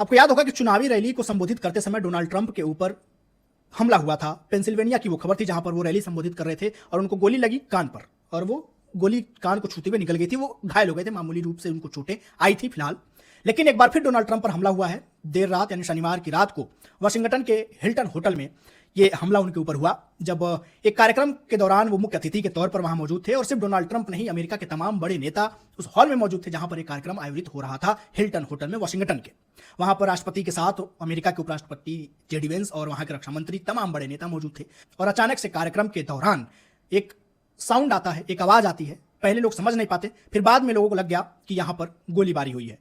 आपको याद होगा कि चुनावी रैली को संबोधित करते समय डोनाल्ड ट्रंप के ऊपर हमला हुआ था। पेंसिल्वेनिया की वो खबर थी जहां पर वो रैली संबोधित कर रहे थे और उनको गोली लगी कान पर और वो गोली कान को छूते हुए निकल गई थी। वो घायल हो गए थे, मामूली रूप से उनको चोटें आई थी फिलहाल। लेकिन एक बार फिर डोनाल्ड ट्रंप पर हमला हुआ है। देर रात यानी शनिवार की रात को वाशिंगटन के हिल्टन होटल में ये हमला उनके ऊपर हुआ, जब एक कार्यक्रम के दौरान वो मुख्य अतिथि के तौर पर वहां मौजूद थे और सिर्फ डोनाल्ड ट्रंप नहीं, अमेरिका के तमाम बड़े नेता उस हॉल में मौजूद थे जहां पर एक कार्यक्रम आयोजित हो रहा था हिल्टन होटल में वाशिंगटन के। वहां पर राष्ट्रपति के साथ अमेरिका के उपराष्ट्रपति जेडी वेंस और वहां के रक्षा मंत्री, तमाम बड़े नेता मौजूद थे। और अचानक से कार्यक्रम के दौरान एक साउंड आता है, एक आवाज आती है। पहले लोग समझ नहीं पाते, फिर बाद में लोगों को लग गया कि यहां पर गोलीबारी हुई है।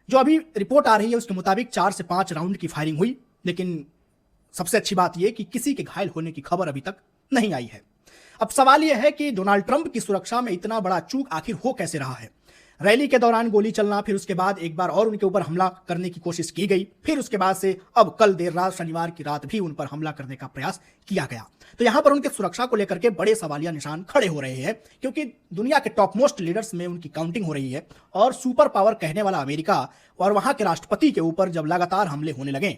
जो अभी रिपोर्ट आ रही है उसके मुताबिक 4 से 5 राउंड की फायरिंग हुई, लेकिन सबसे अच्छी बात यह कि किसी के घायल होने की खबर अभी तक नहीं आई है। अब सवाल यह है कि डोनाल्ड ट्रंप की सुरक्षा में इतना बड़ा चूक आखिर हो कैसे रहा है। रैली के दौरान गोली चलना, फिर उसके बाद एक बार और उनके ऊपर हमला करने की कोशिश की गई, फिर उसके बाद से अब कल देर रात शनिवार की रात भी उन पर हमला करने का प्रयास किया गया। तो यहां पर उनके सुरक्षा को लेकर के बड़े सवालिया निशान खड़े हो रहे हैं, क्योंकि दुनिया के टॉप मोस्ट लीडर्स में उनकी काउंटिंग हो रही है और सुपर पावर कहने वाला अमेरिका और वहां के राष्ट्रपति के ऊपर जब लगातार हमले होने लगे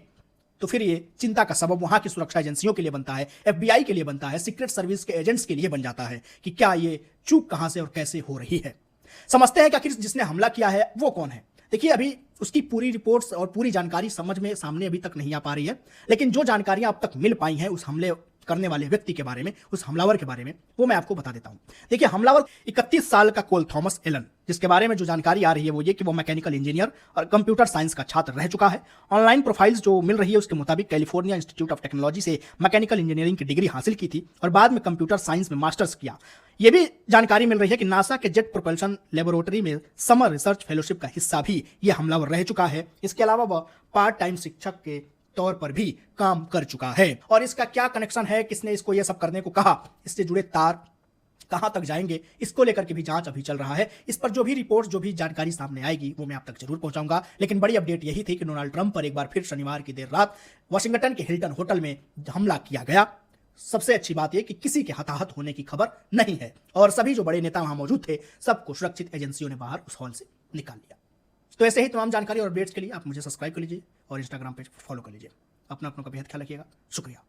तो फिर ये चिंता का सबब वहां की सुरक्षा एजेंसियों के लिए बनता है, एफबीआई के लिए बनता है, सीक्रेट सर्विस के एजेंट्स के लिए बन जाता है कि क्या ये चूक कहां से और कैसे हो रही है। समझते हैं कि आखिर जिसने हमला किया है वो कौन है। देखिए, अभी उसकी पूरी रिपोर्ट्स और पूरी जानकारी समझ में सामने अभी तक नहीं आ पा रही है, लेकिन जो जानकारियां अब तक मिल पाई हैं उस हमले करने वाले व्यक्ति के बारे में, उस हमलावर के बारे में, वो मैं आपको बता देता हूं। देखिए, हमलावर 31 साल का कोल थॉमस एलन, जिसके बारे में जो जानकारी आ रही है वो ये कि वो मैकेनिकल इंजीनियर और कंप्यूटर साइंस का छात्र रह चुका है। ऑनलाइन प्रोफाइल्स जो मिल रही है उसके मुताबिक कैलिफोर्निया इंस्टीट्यूट ऑफ टेक्नोलॉजी से मैकेनिकल इंजीनियरिंग की डिग्री हासिल की थी और बाद में कंप्यूटर साइंस में मास्टर्स किया। यह भी जानकारी मिल रही है कि नासा के जेट प्रोपल्शन लेबोरेटरी में समर रिसर्च फेलोशिप का हिस्सा भी यह हमलावर रह चुका है। इसके अलावा वह पार्ट टाइम शिक्षक के तौर पर भी काम कर चुका है। और इसका क्या कनेक्शन है, किसने इसको यह सब करने को कहा, इससे जुड़े तार कहां तक जाएंगे, इसको लेकर के भी जांच अभी चल रहा है। इस पर जो भी रिपोर्ट, जो भी जानकारी सामने आएगी वो मैं आप तक जरूर पहुंचाऊंगा। लेकिन बड़ी अपडेट यही थी कि डोनाल्ड ट्रंप पर एक बार फिर शनिवार की देर रात वाशिंगटन के हिल्टन होटल में हमला किया गया। सबसे अच्छी बात यह कि किसी के हताहत होने की खबर नहीं है और सभी जो बड़े नेता वहां मौजूद थे सबको सुरक्षित एजेंसियों ने बाहर उस हॉल से निकाल लिया। तो ऐसे ही तमाम जानकारी और अपडेट्स के लिए आप मुझे सब्सक्राइब कर लीजिए और इंस्टाग्राम पे फॉलो कर लीजिए। अपना का बेहद ख्याल रखिएगा। शुक्रिया।